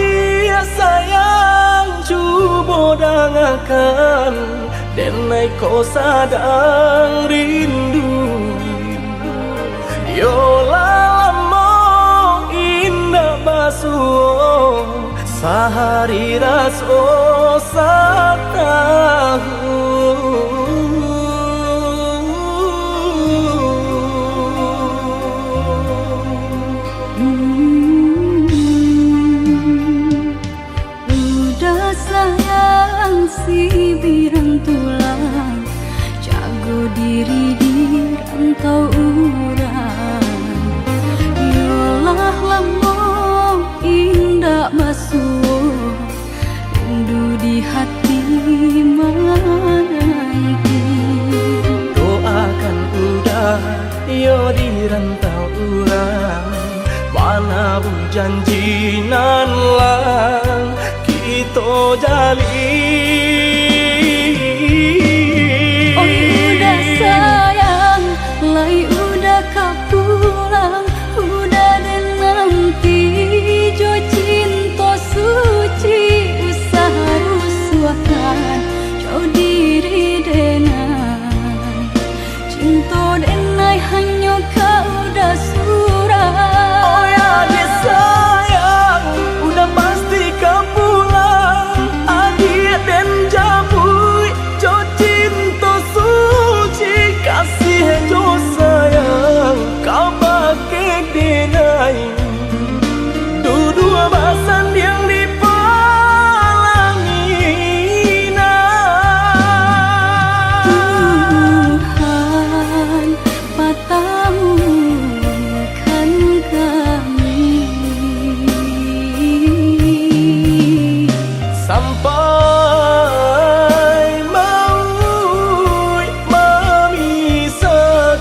dia sayang cuba dangakan denai kau sadang rindu. Yo lamo indah basuh sehari raso satahu. Udah sayang si birang tulang, jago diri di rantau urang. Yolah lamo indah basuh rindu di hati menanti. Doakan udah yo di rantau urang, mana janji nan lang kita jalin. Oh udah sayang, lai udah kau pulang, udah dan nanti jo cinta suci usaha rusuhkan jauh diri denai cinta denai hanya kau udah surah. Oh ya dia sayang, udah pasti kau pulang, adik dan jabui jo cinta suci kasih jo sayang kau pakai denai. Dua basan yang dipalangina. Tuhan patahkan kami sampai maut memisahkan.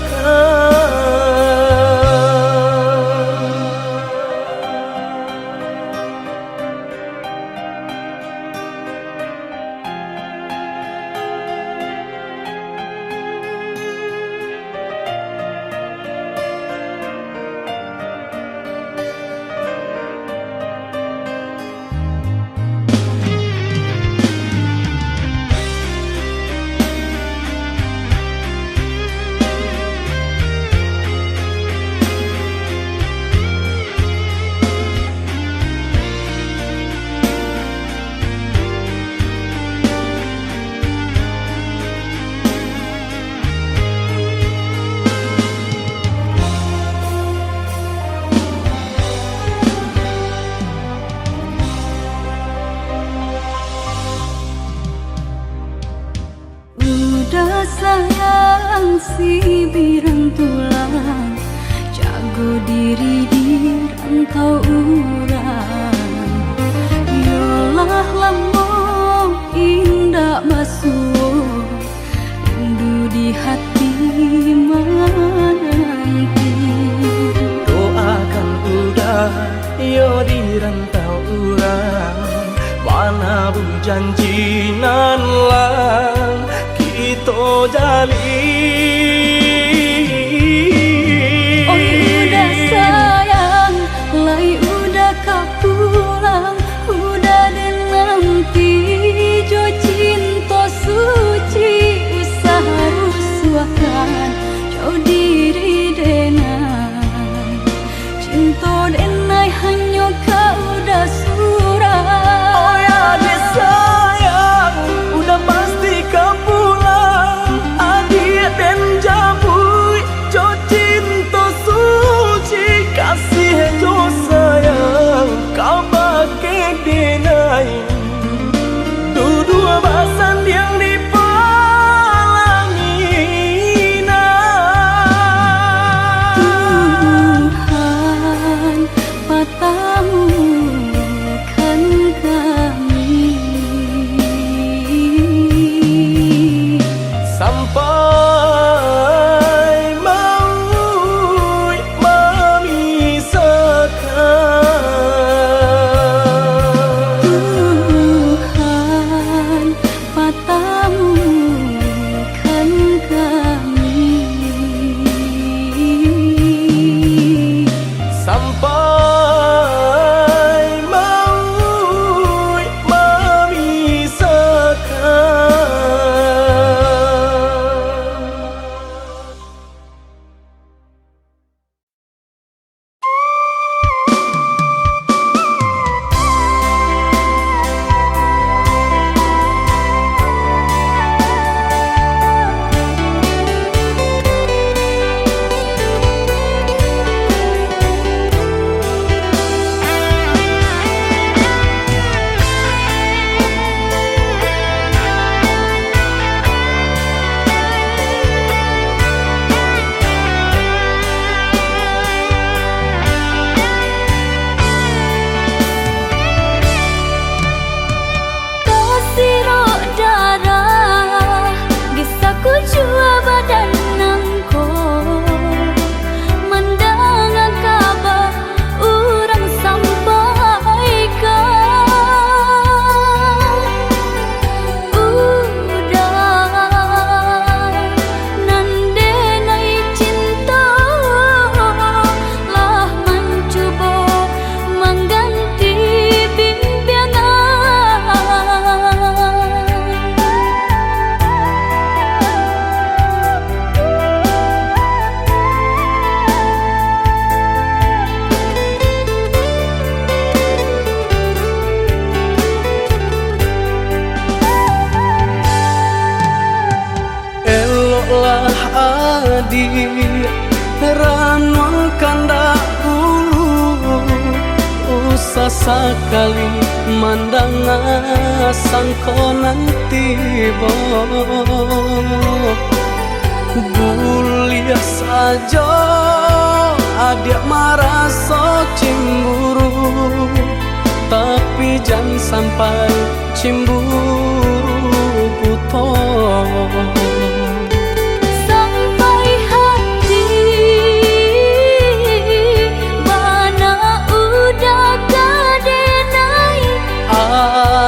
Udah sayang si birang tulang, jago diri di rantau urang. Yolah lamo indah basuh rindu di hati menanti. Doakan udah yo di rantau urang, mana janji nan lang kita jalin. Oh udah sayang, lai udah kau pulang, udah dan nanti jo cinta suci usaha rusuhkan jauh diri denai cinta denai hanya kau udah surah. Oh ya dia sayang, udah pasti kau pulang, adik dan jabui jo cinta suci kasih jo sayang kau pakai denai. Dua basan yang dipalangina. Tuhan patahkan kami sampai maut memisahkan. sekali mandang sangko nanti bulia saja adik merasa cemburu, tapi jangan sampai cemburu buta.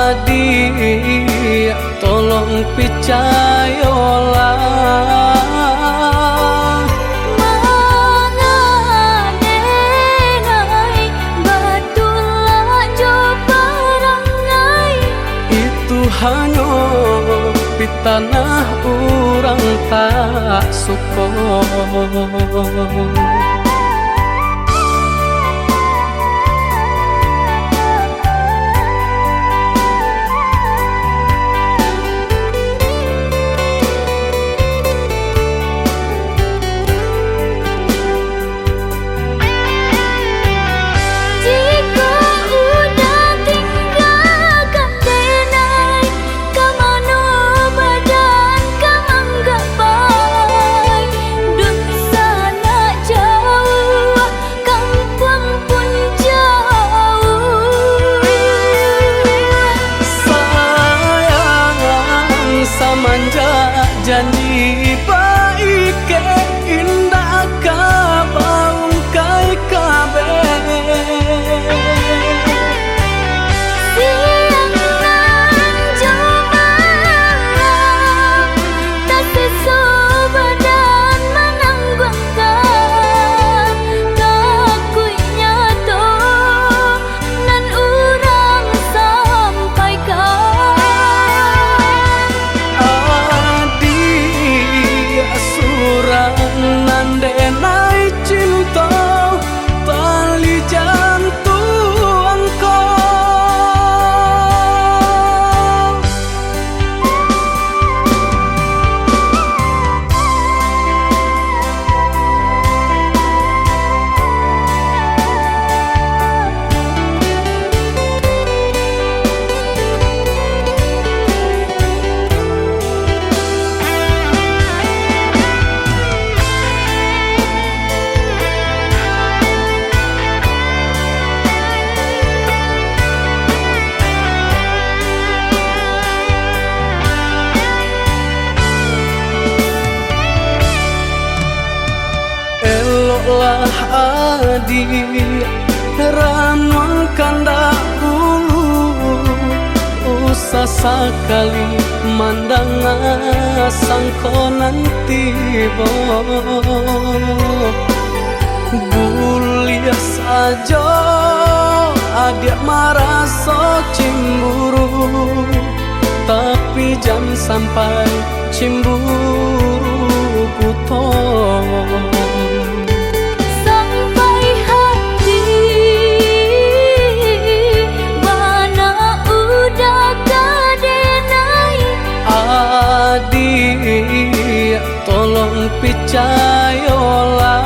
Adik, tolong percayalah, mengadenai batulah jo perangai. Itu hanya pitanah orang tak suka. Janji baik indah kabaung kai kabe. Siang nan jumalang tak sesu badan menanggungkan kakunya to nan urang sampaikan. Nandenai cinta tali jantungku. Eloklah adik ranuang kandak bulu, usah sekali mandang sangko nanti bulia saja adik merasa cemburu, tapi jangan sampai cemburu buta. Adik, tolong percayalah,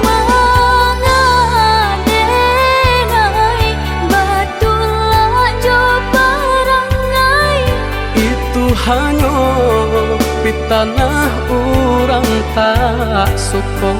mengadenai batulah jo perangai. Itu hanya pitanah orang tak suka.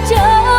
Jauh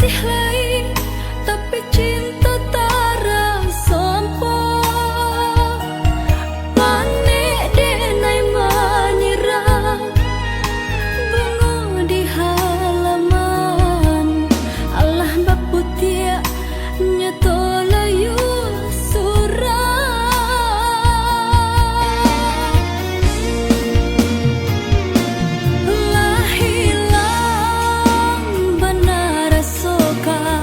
kasih lain, tapi cinta tak sampo. Panik denai menyerang bunga di halaman. Allah baputia nyeto layu lah hilang benar soka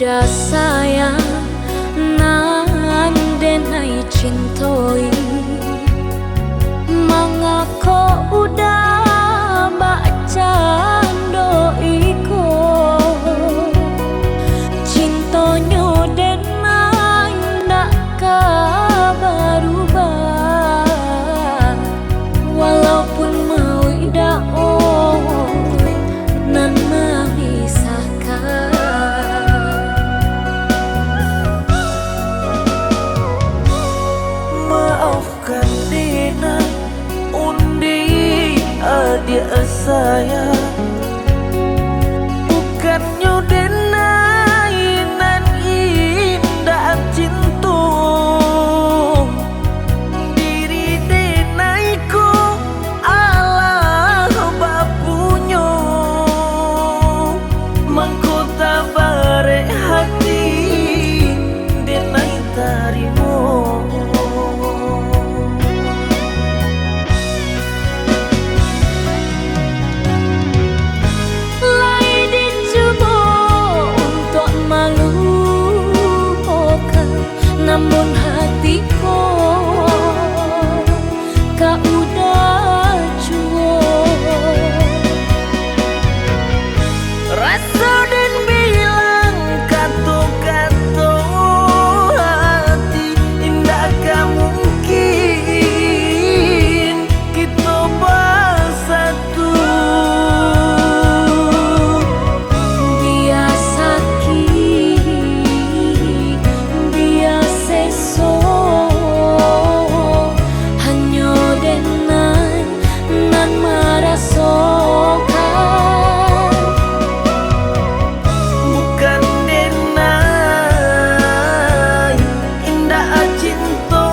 udah sayang nan denai cintoi, mangako udah baca doiko, cintonyo denai ndak berubah, walaupun mau dao nan memisahkan. Maafkan Dina, undi adik saya, bukannya denai nan indah cinta, diri denaiku Allah bapunya, mangkota bare hati denai tarimo. Namun hatiku kau udah cuek, Rasa dan bilang kata-kata hati, indakkah mungkin kita bersatu? biar sakit biar seso, hanya dengan nan merasakan. Bukan denai indah cinta,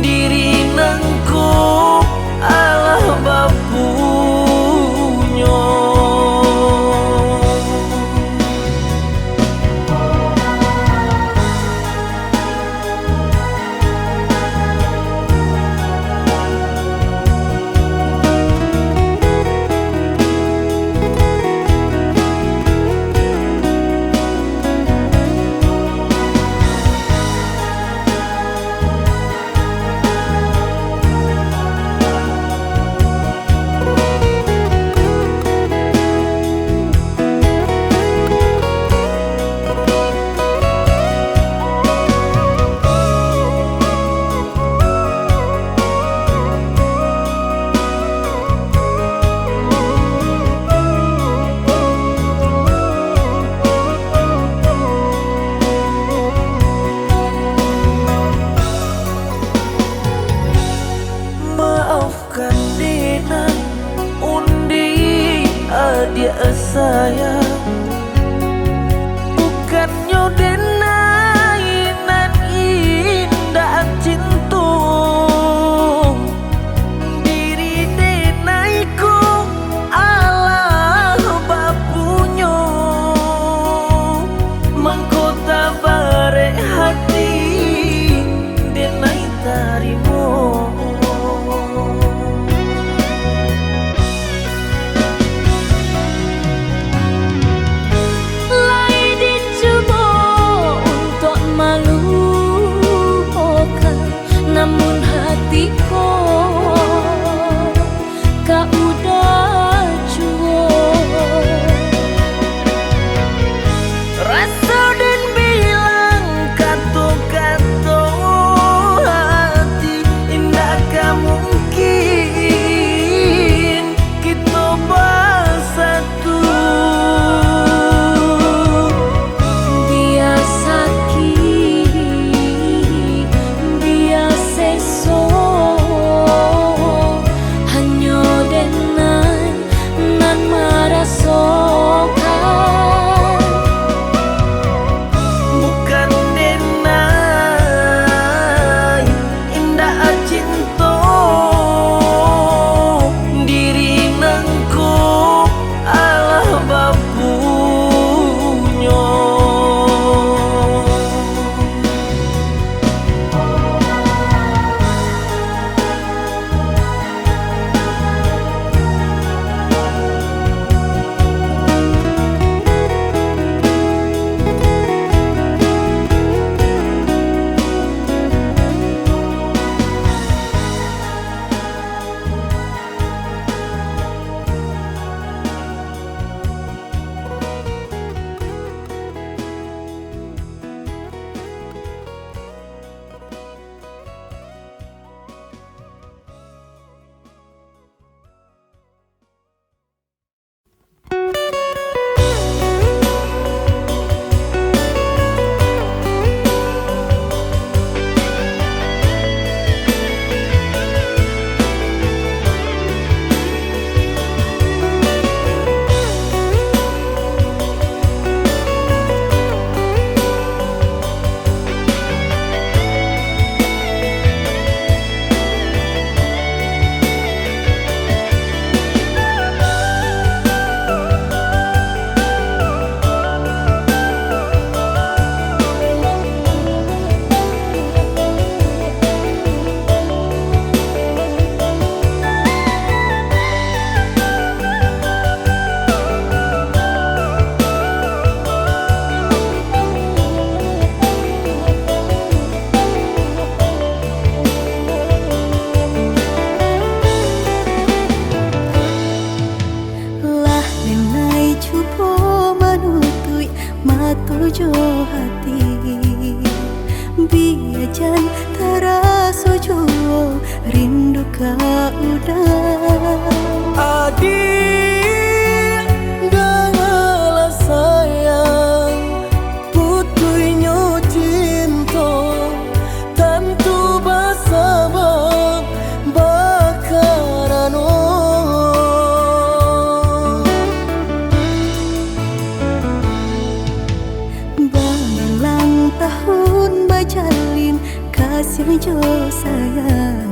diri nengku Allah bapunya. Maafkan Dina, undi adik saya, bukannya denai nan indah cinta, diri denaiku Allah bapunya, mangkota bare hati denai tarimo. sojo hati biajan taraso jo rindu ka udah adik dengarlah sayang putuinyo cinta tentu bersama bakarano Balang tahun bajalin kasih jo sayang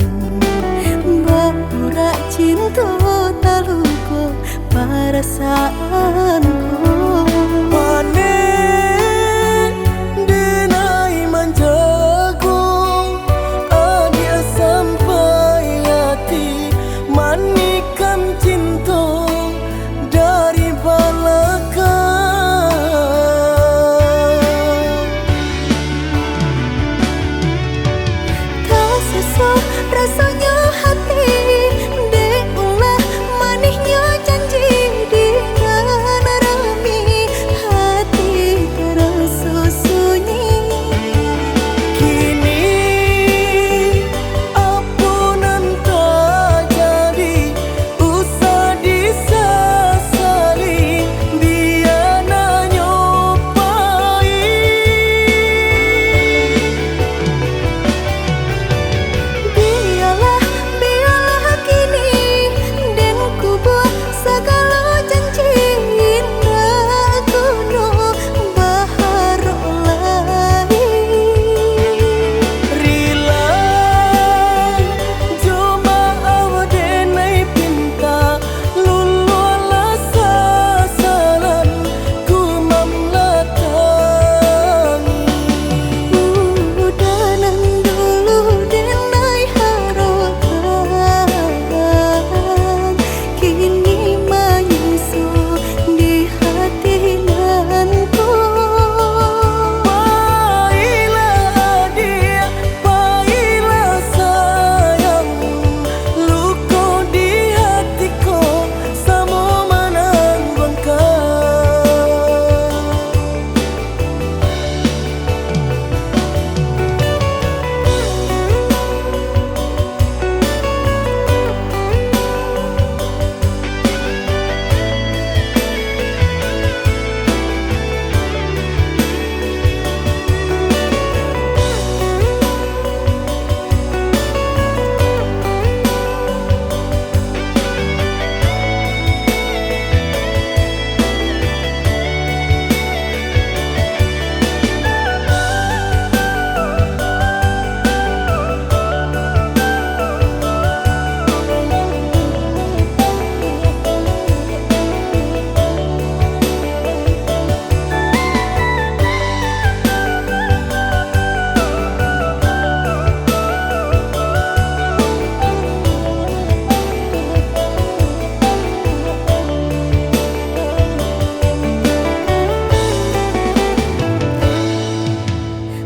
Baura cinta taluko perasaanku Pane denai manjago adia sampai hati manikam cinta dari belakang tak sesuai rasanya hati deulah manisnya janji dengan rami hati terasa sunyi kini ampunan tak jadi usah disesali biar nyopai biarlah kini dan ku buat segala janji indah kuno baharo lagi Rila Joma awadenai pinta Lululah sasaran Ku mamlatangi udanan dulu denai harokan kini menyusul di hati nanku Baiklah dia, baiklah sayang Luka di hatiku Sama menangguhkan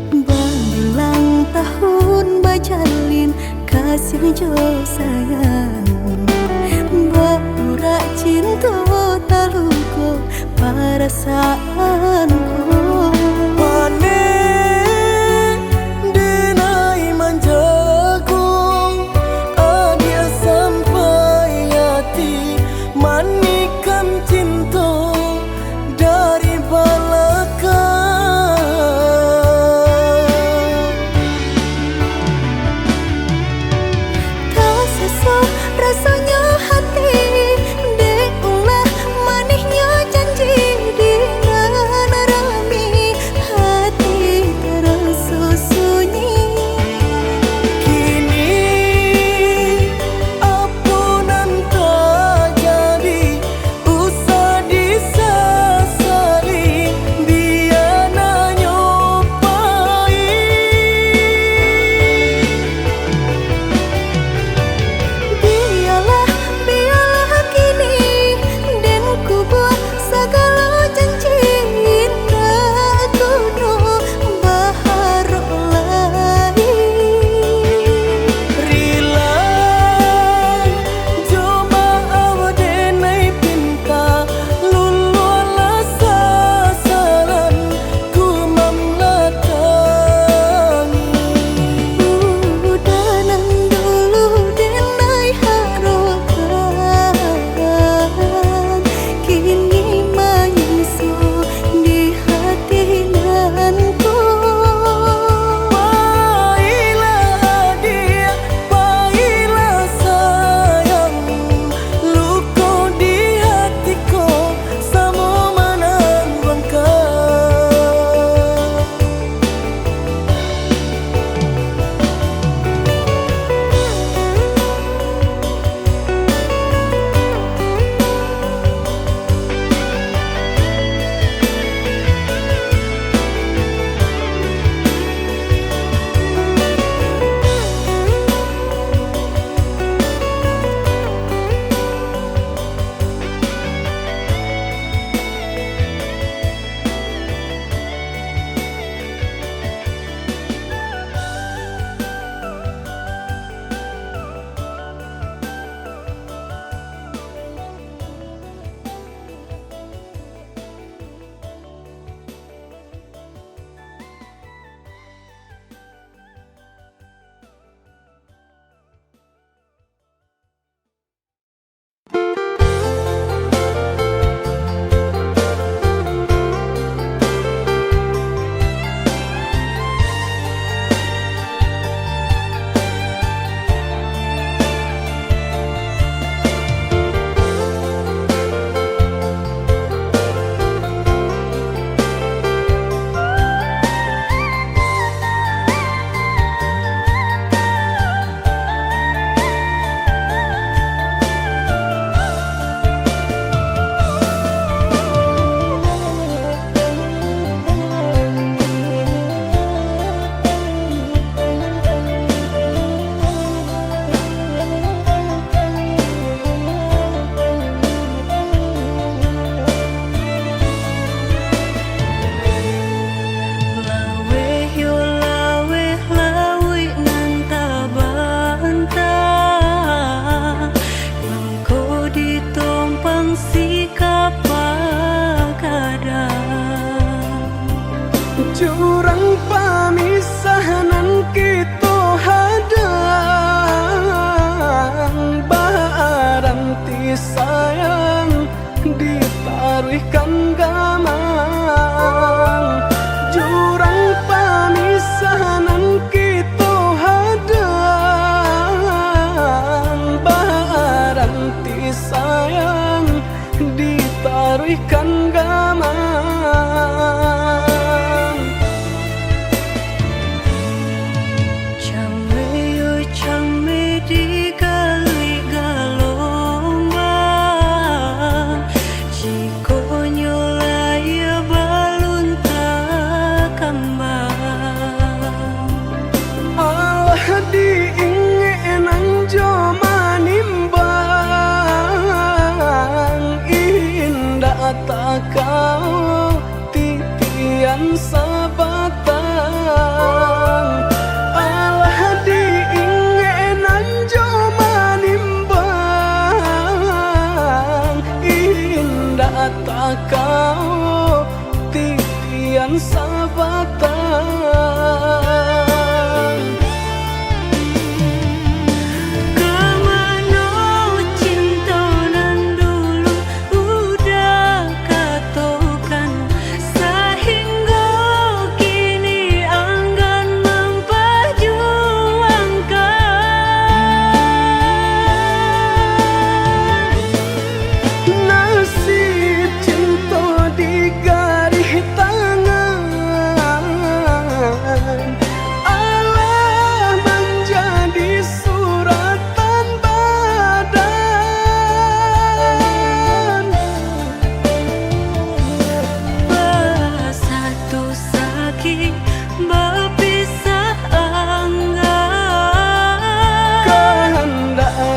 Berulang tahun bajalin kasih jo sayang Baura cinta taluko perasaanku Pane denai manjago adia sampai hati manikam cinta dari belakang tak sesuai rasanya hati deulah manisnya janji dengan Jurang pamisahan kita hadang, baranti sayang ditaruhkan gamang. Jurang pamisahan kita hadang, baranti sayang ditaruhkan gamang. Kau titian sabatang, alah diingenan jo manimbang. Indah tak kau titian sabatang.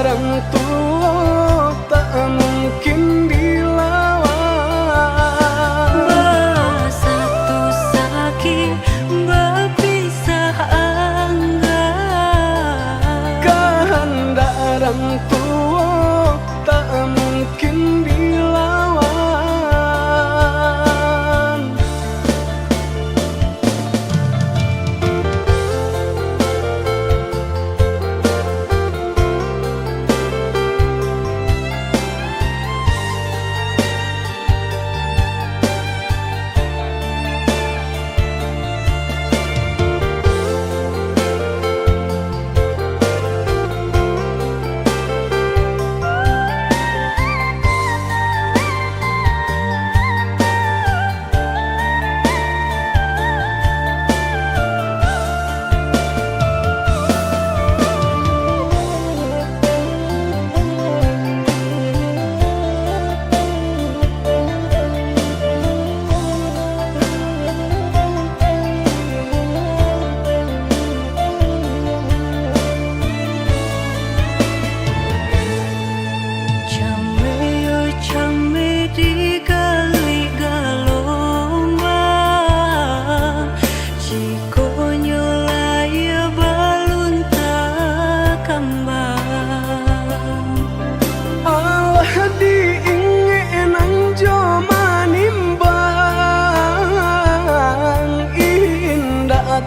Orang tua tak mungkin dilawan.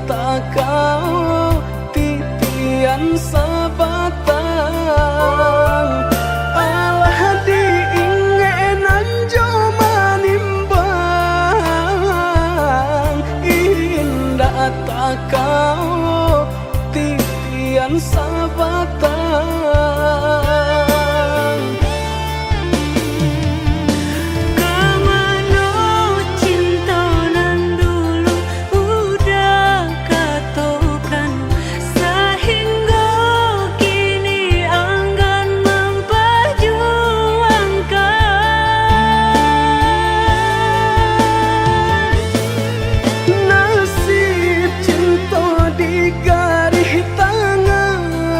Tak kau titian sabatang, alah diingenan jo manimbang. Indah tak kau titian sabatang. Garis tangan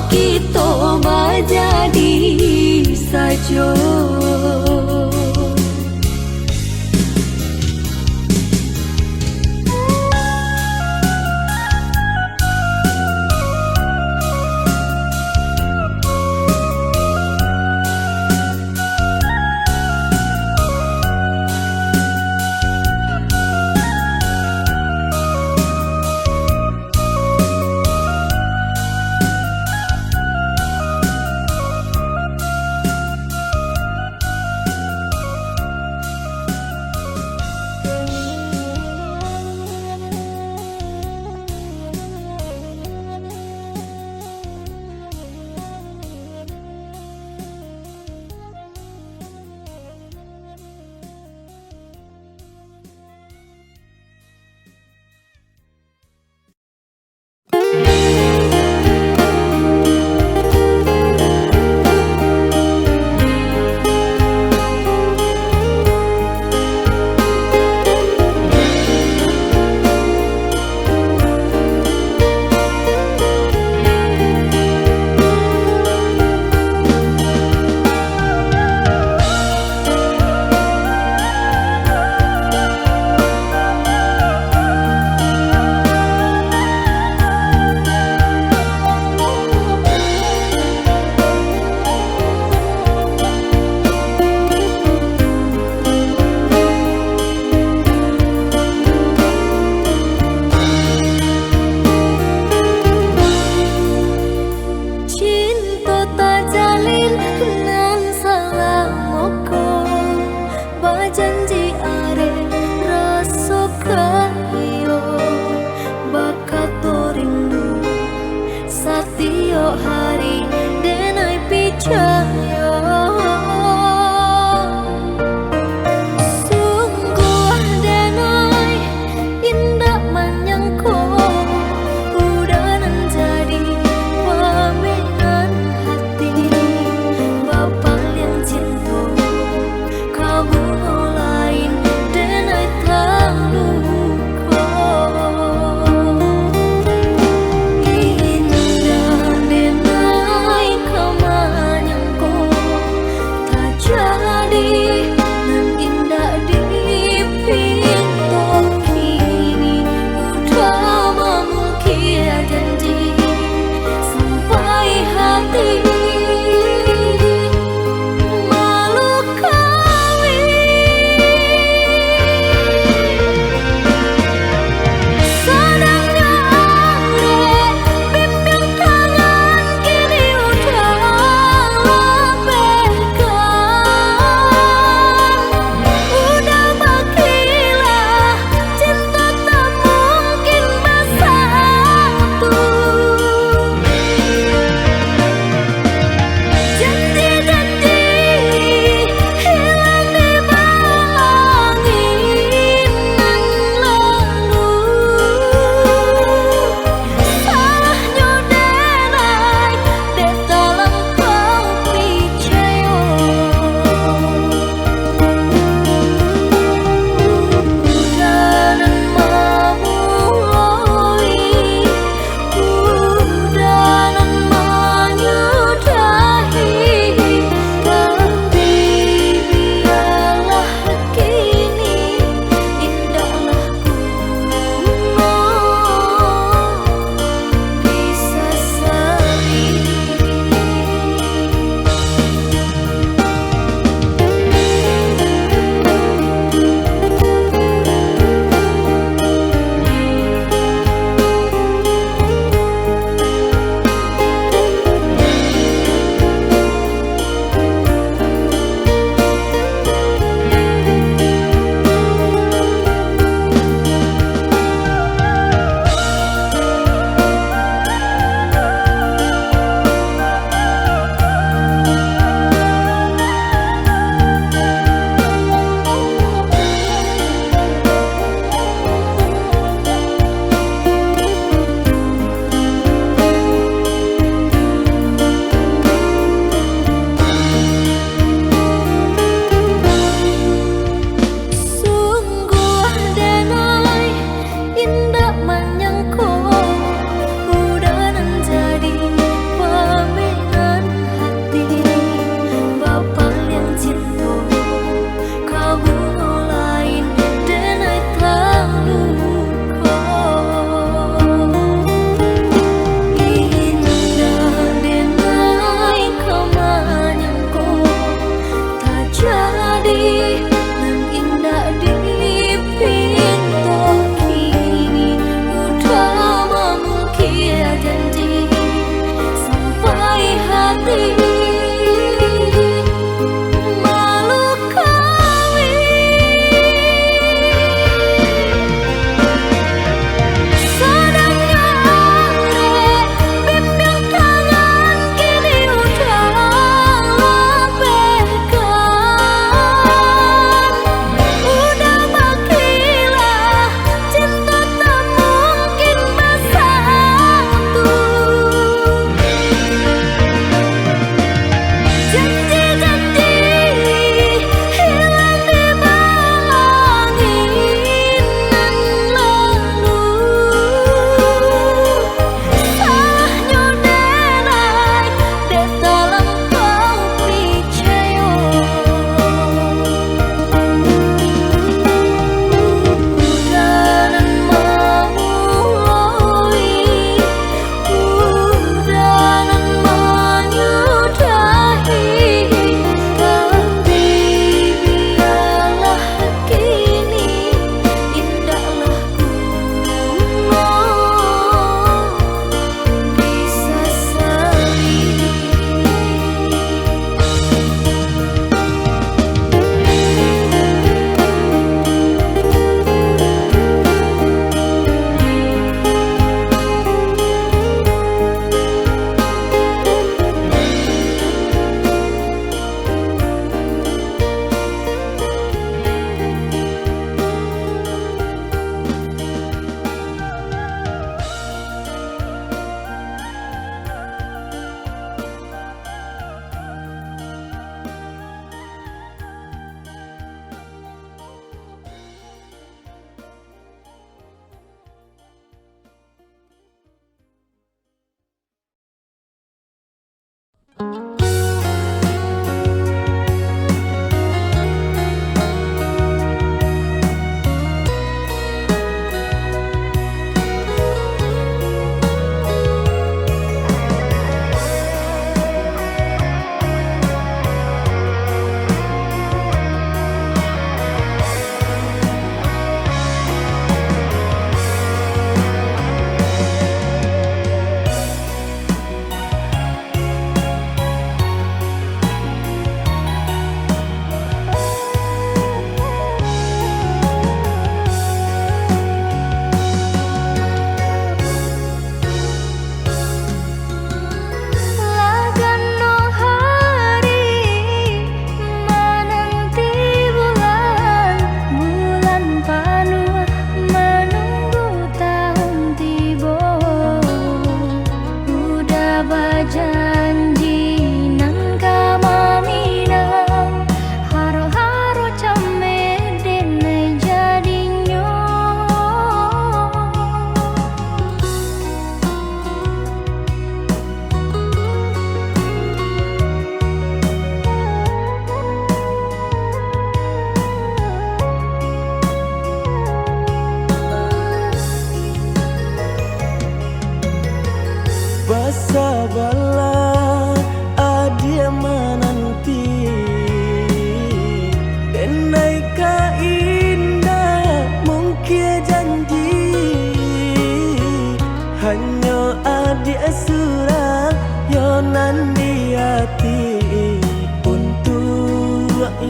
kita menjadi saja.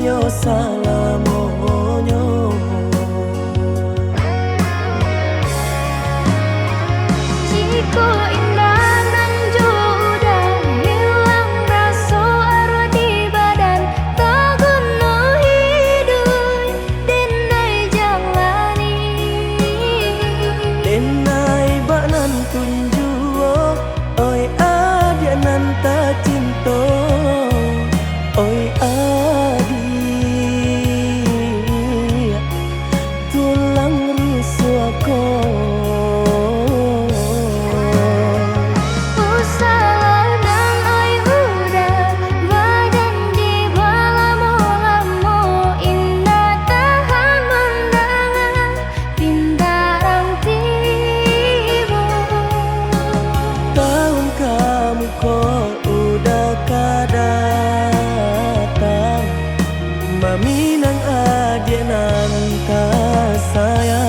yo salamonyo. Jika indah nan udah hilang rasa arwah di badan, tak guna hidup denai jalani. Denai bak nan tunjuo, oi adia nan tak cinta, oi adi tulang rusuk aku. Minang adik nan tak sayang.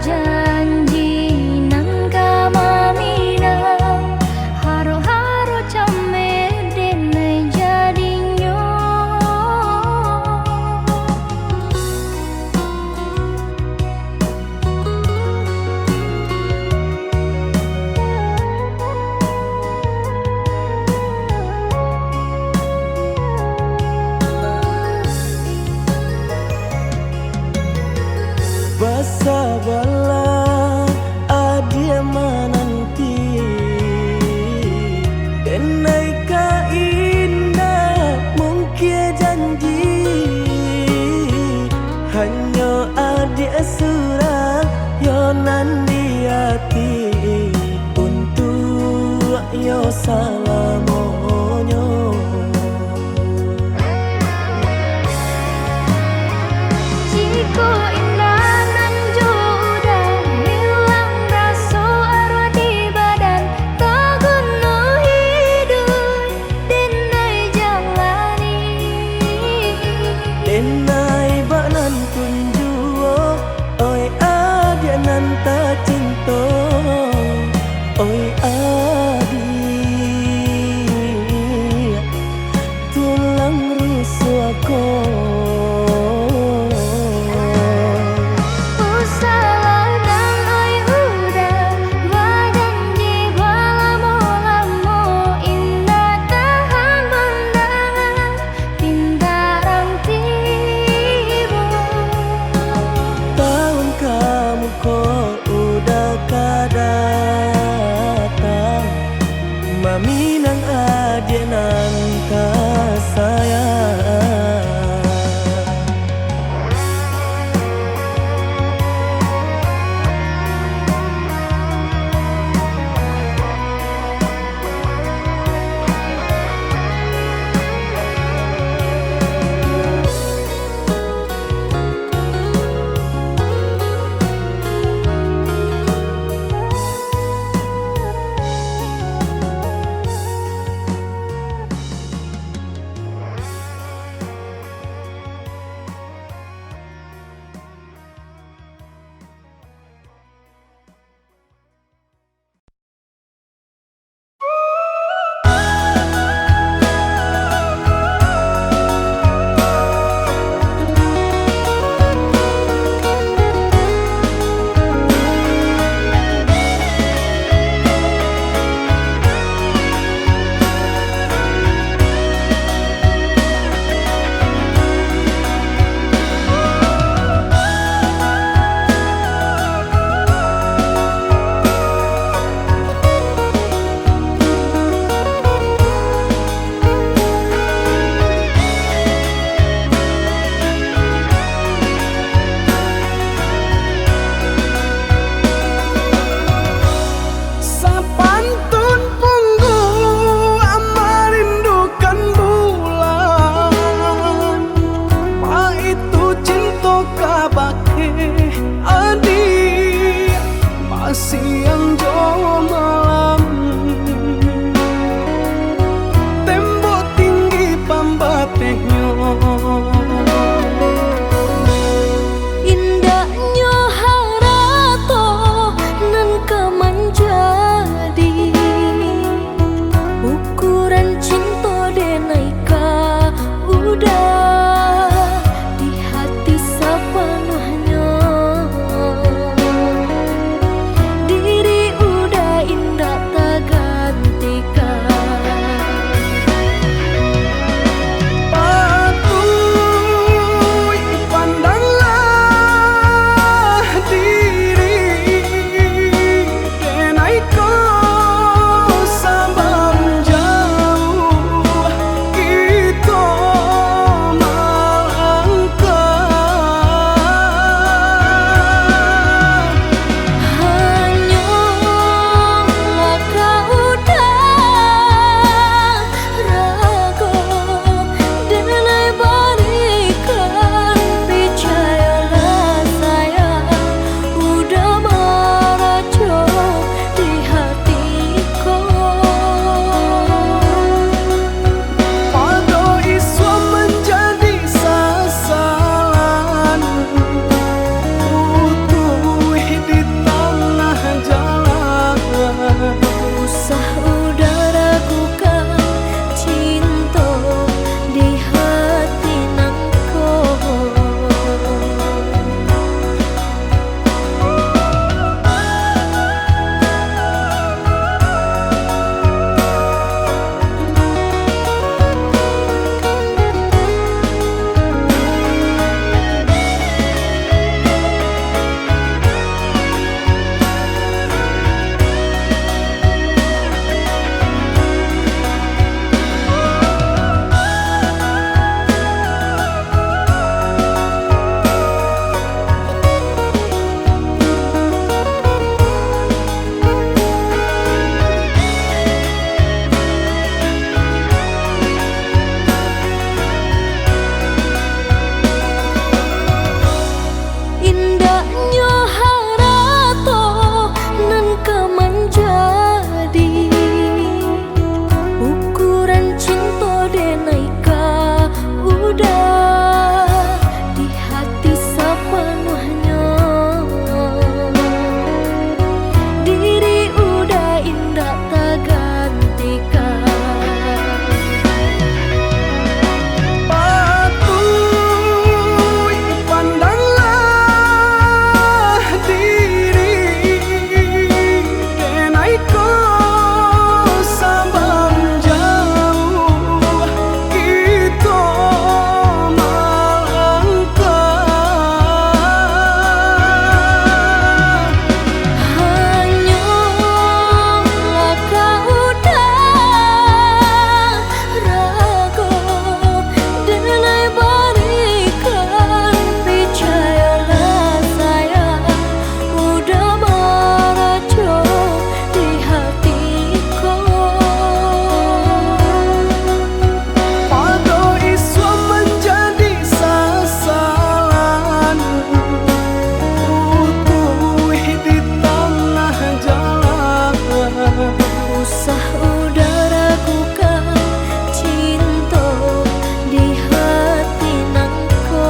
Janji nang kama minang haro-haro camer denai jadinyo. Basa bala adia menanti denai ka indah mungkin janji hanya adia surah yo nan di hati untuk yo salamonyo. Jika denai bak nan tunjuo, oi adia nan tak cinta, oi adi tulang rusuk aku. Usah udah ragukan cinta di hati nangko. Indahnya harato nan kemenjadi ukuran cinta denaika udah di hati sepenuhnya. Diri udah indah tak gantikan. Patuh pandanglah diri denai ko sabang jauh kita melangkah. Hanyalah kau udah ragu denai berikan. Percayalah sayang udah meracuk di hatiku. Pada isu menjadi sasaran utuh di tengah jalan. Usah udah ragukan cinta di hati nangko.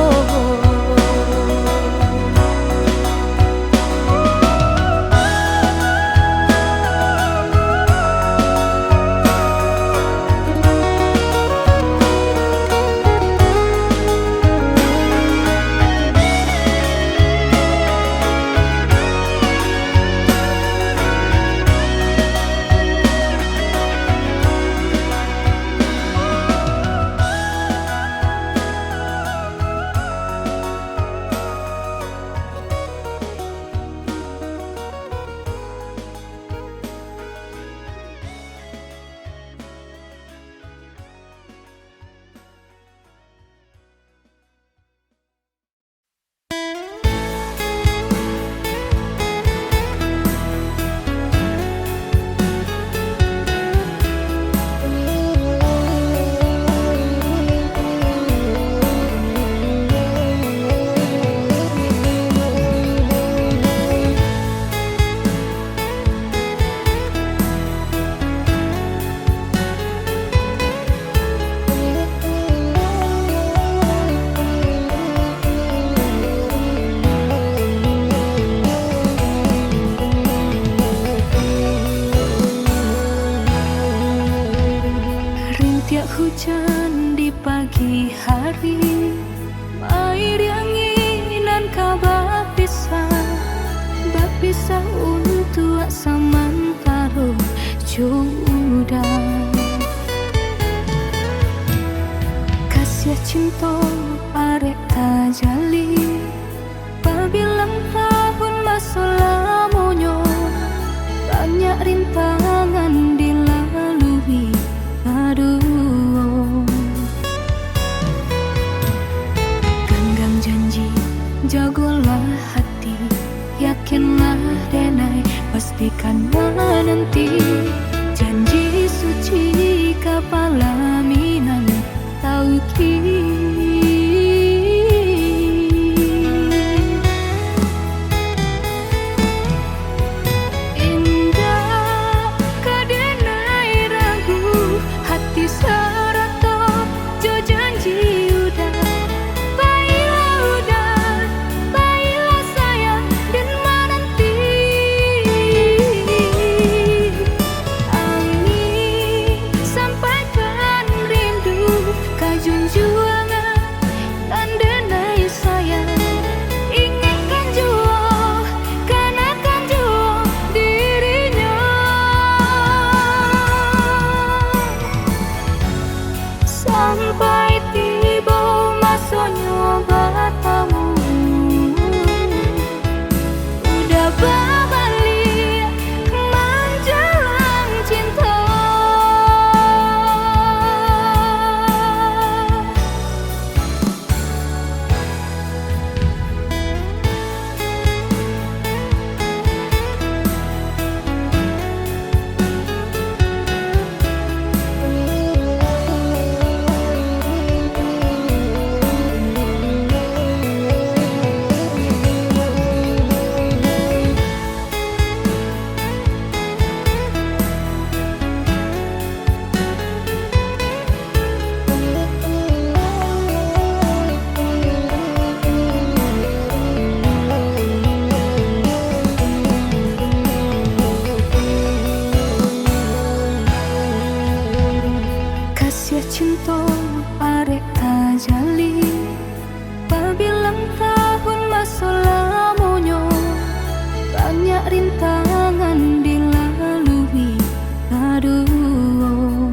Rintiak hujan di pagi hari, air anginan kabar pisah untuk samantara jodoh. Kasih cinta arek tajali, pabilang tahun masa lamunya, banyak rintangan dilalui. Aduh, genggam janji, jagolah hati, yakinlah denai, pastikan nanti. Janji suci kepala minan tauki. Indah cinta arek tajali Pabilang tahun masa lamunya banyak rintangan dilalui aduh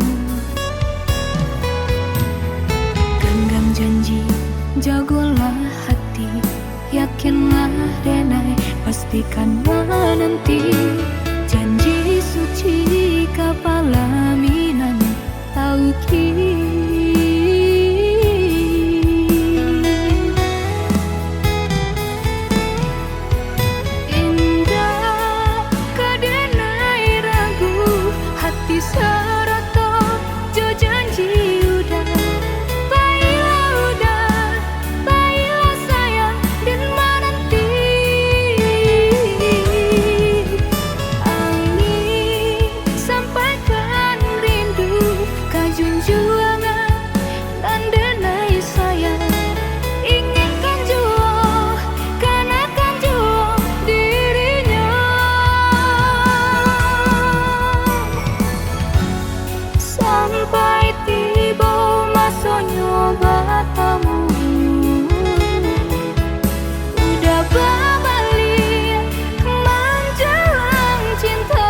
genggam janji jagolah hati yakinlah denai pastikan menanti janji suci kapalaminan tauhid indah kadenai ragu hati seroto jo janji udah baiklah sayang dan menanti angin sampaikan rindu kajunjuangan dan denai sayang inginkan jua kanakan jua dirinya sampai tiba masanya batamu udah berbalik menjelang cinta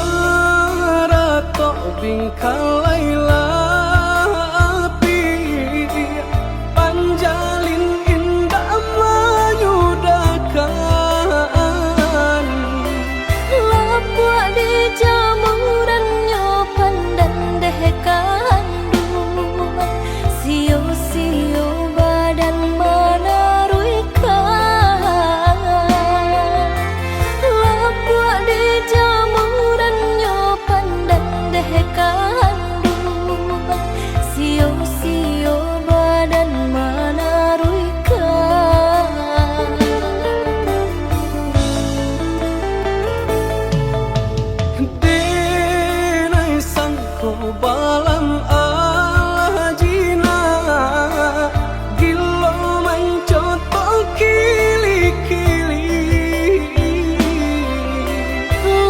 maratok bingkalailah api panjalin indah menyudakan lapua di jamurannya pandan deh kandungan sio-sio badan menaruikan lapua di jamurannya pandan deh kandungan sio-sio badan menaruikan denai sangko balam ajina gilo mancoto kili-kili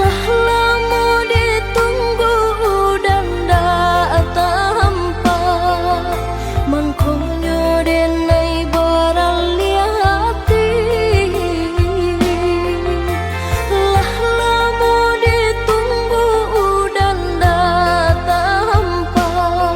lah lama ditunggu dan tak tampak mangkonya denai beraliati lah lama ditunggu dan tak tampak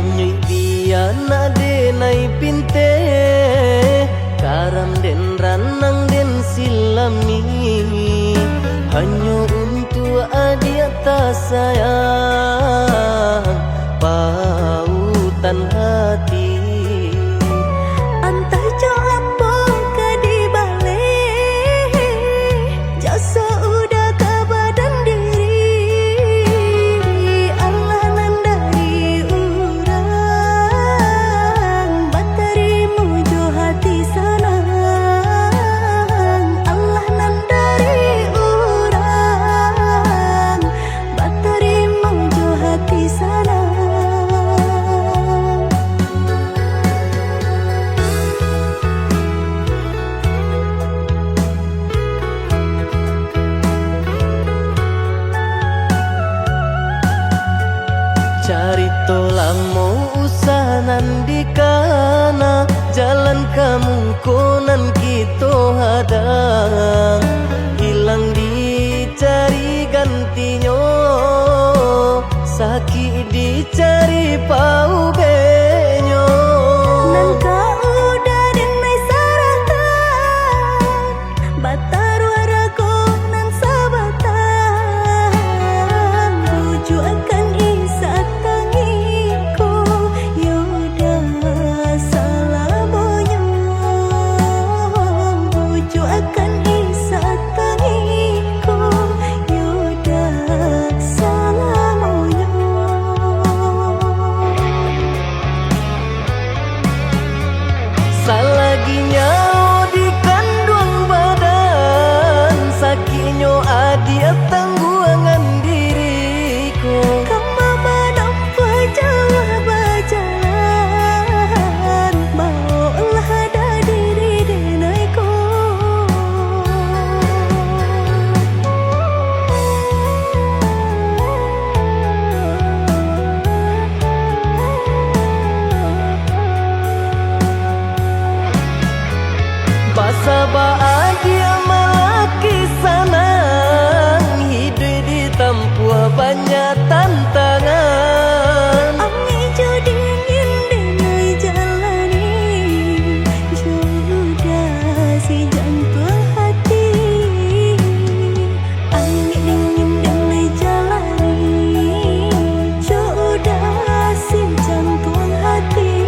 Hanyui dia na denai pinte Karam den ranang den silami Hanya untuk adia tak sayang Pautan hati Antah jo apa ke di balik Jasa udah ke badan diri Allah nandari urang Batari mujo hati sanang Allah nandari urang Batari mujo hati sanang Carito lamo usahanan di kana Jalan kemungkinan kita hadang Hilang dicari gantinya Sakit dicari pau benyo Nangka udah denai saratan Batar warago nan sabatan Buju akan isa tangiku Yoda salamonyo Buju akan isa tangiku Yoda salamonyo Salaginya di kandung badan Sakinyo adia tangguangan diriku Kama madampa jauh berjalan Maulah ada diri denaiku Basa bahagia malaki sanang Hidup ditempuh banyak tantangan Ami jo dingin denai jalani Jodoh si jantung hati Ami dingin denai jalani Jodoh si jantung hati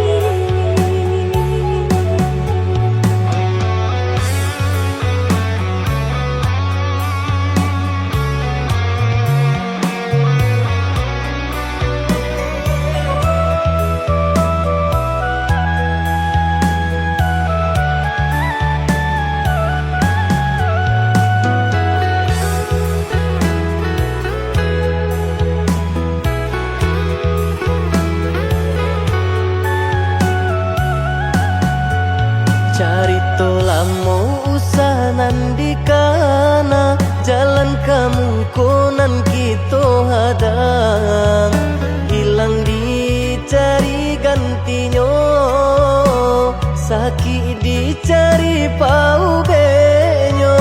Carito lamo usahanan di kana Jalan kemungkinan kita hadang Hilang dicari gantinya Sakit dicari pau benyo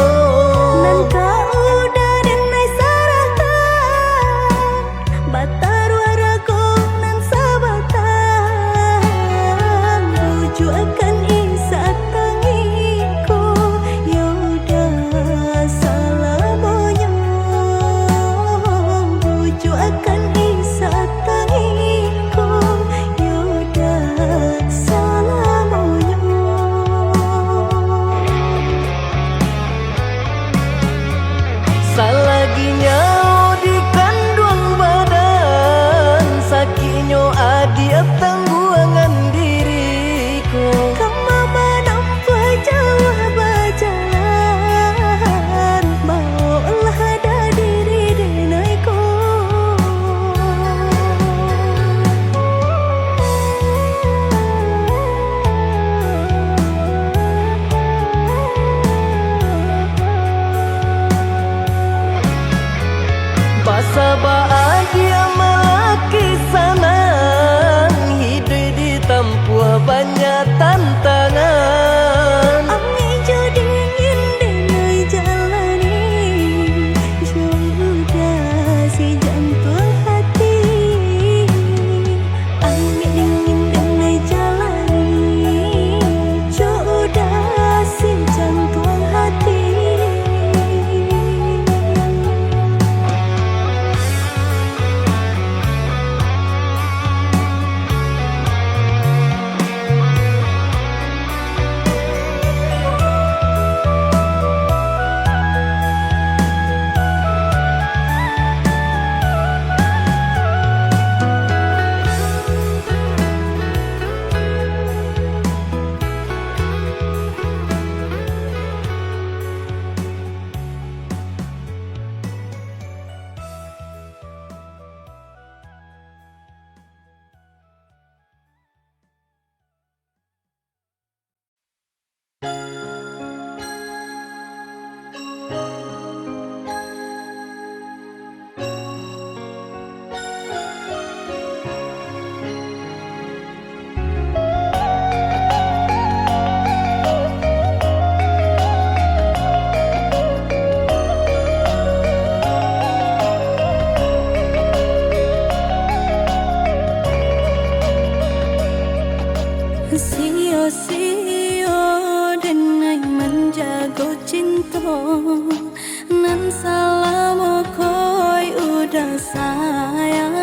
Nangka udah denai saratan Batar warago nan sabatan Buju akan isa tangiku Yoda salamonyo Buju akan isa tangiku Yoda salamonyo Sio-sio denai menjago cinta nan salah koi udah sayang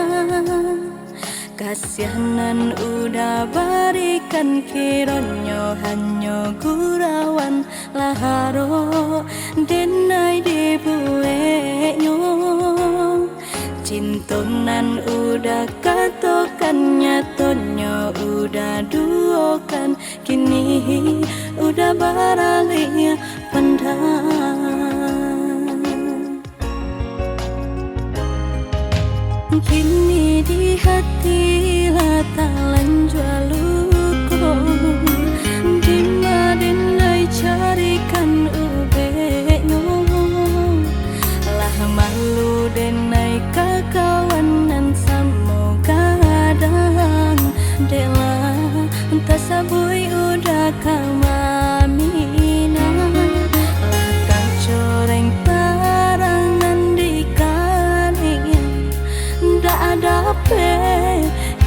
kasihanan udah berikan kironyo hanyo gurawan laharo denai dibuenyo cintonan udah katokan nyatonyo udah duokan kini udah beralih pandang kini di hati latalan jualuko dimadinai carikan ubenyo lah malu denai kakawanan semoga kadang dela entah sabui udah kamamina lah kacoreng parangan di kaning ndak ada pe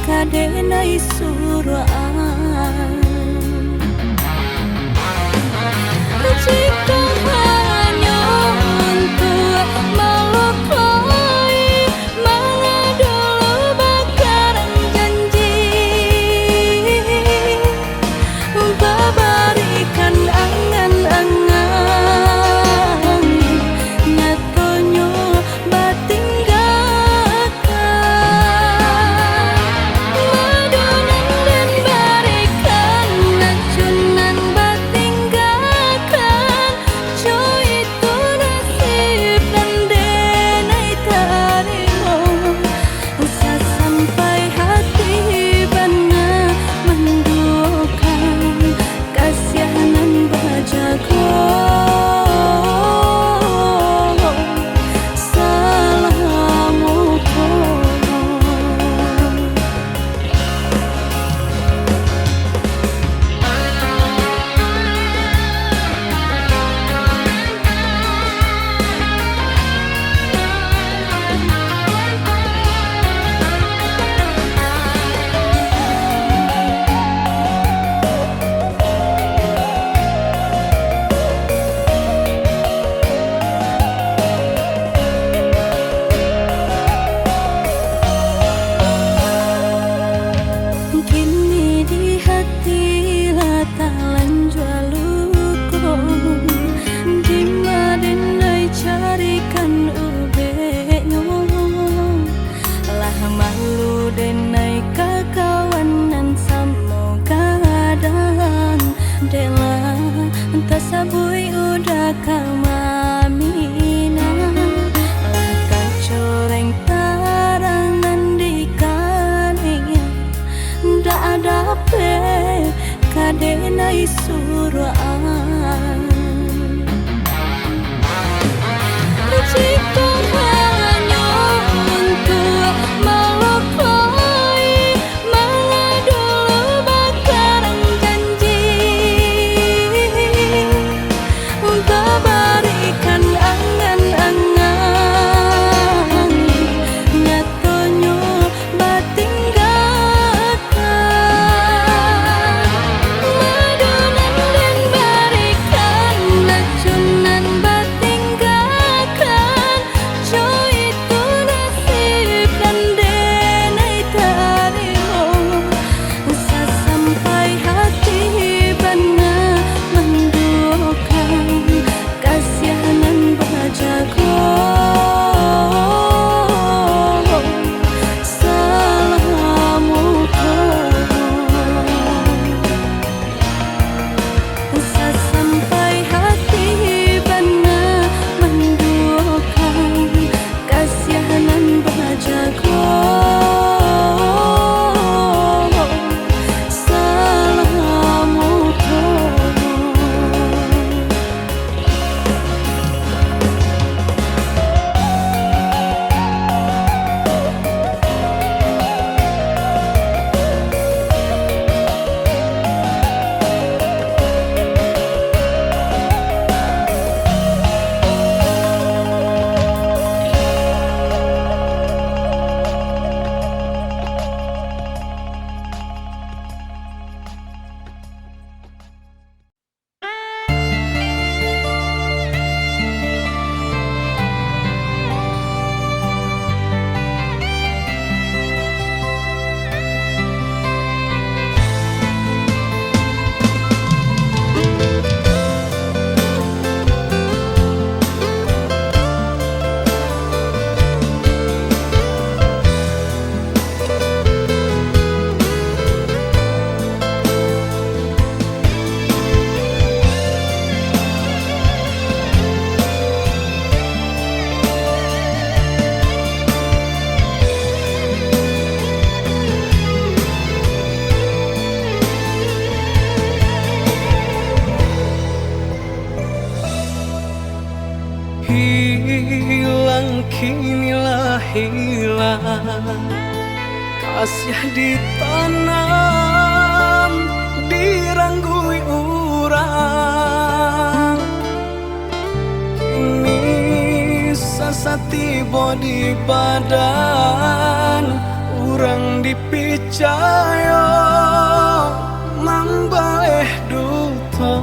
kadenai suruhan jika hanya untuk melukai mengadu bakaran janji babarikan angan-angan nyatonyo batinggalkan madunan dan barikan nacunan batinggalkan jo itu nasib dan denai tarimo sampai hati benar menduakan kasihanan bajago salamuko kini di hati latalan jualuko dimadinai carikan ubenyo lah malu denai kakawanan semoga kadang dela entah sabui udah kamamina lah kacoreng tarangan di kaning ndak ada pe kadenai suruhan jika hanya untuk melukai mengadu bakaran janji babarikan angan-angan nyatonyo batinggalkan madunan dan Masih ditanam, diranggui urang, kini sasatibo di badan urang dipicaya mambaleh duto.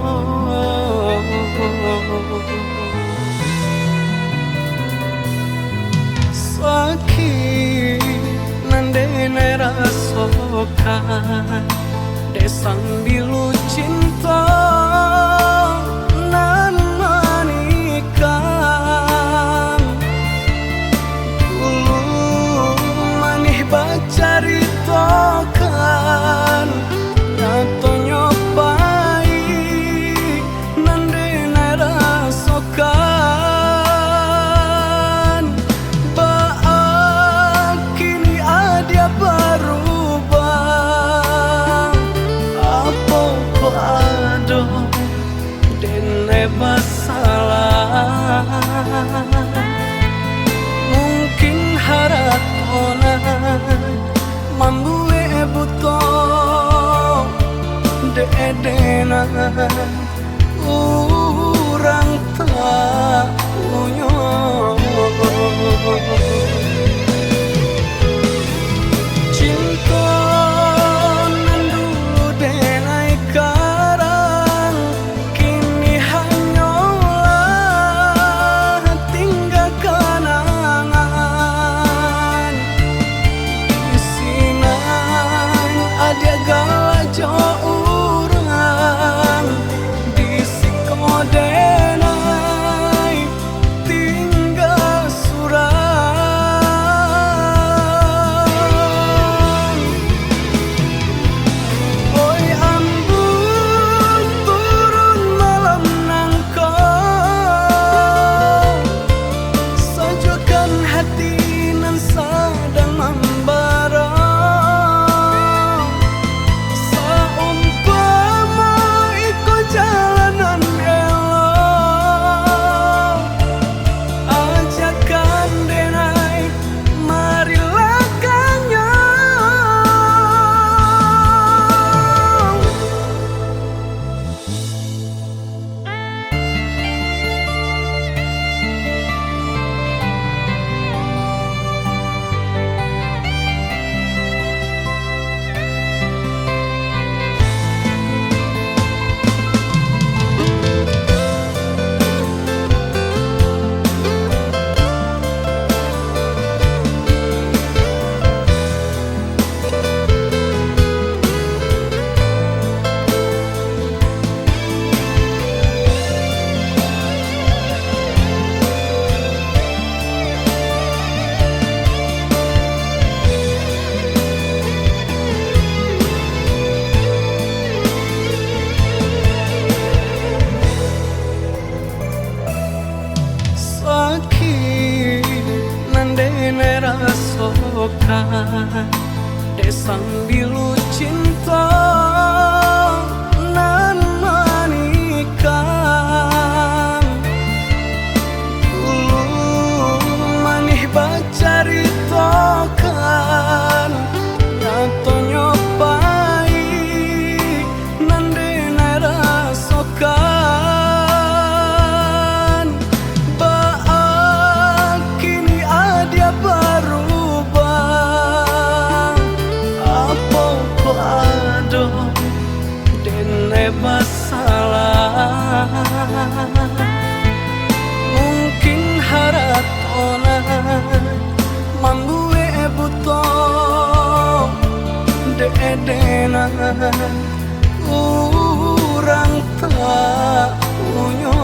Sakit nandene rasokan desang bilu cinta nan manikang dulu manih bacaritokan nyato nyopai nandene rasokan baak kini ada berubah apa ado dene masalah mungkin haratona mambue buto de-edena urang tak unyo. Cinta nan dulu denai karang kini hanyalah tinggal kenangan. Di sinan ada galajo urang di sikodenai tinggal surang. Oi ambun turun malam nangkau sajokan hati nan sadang membara. Saumpama iko jalanan elok ajakan denai marilah kanyang. Sakit nandene rasokan desang bilu cinta nan manikang dulu manih bacaritokan nyato nyopai nandene rasokan baak kini ada berubah apa ado dene masalah mungkin haratona mambue buto de-edena urang tak unyo.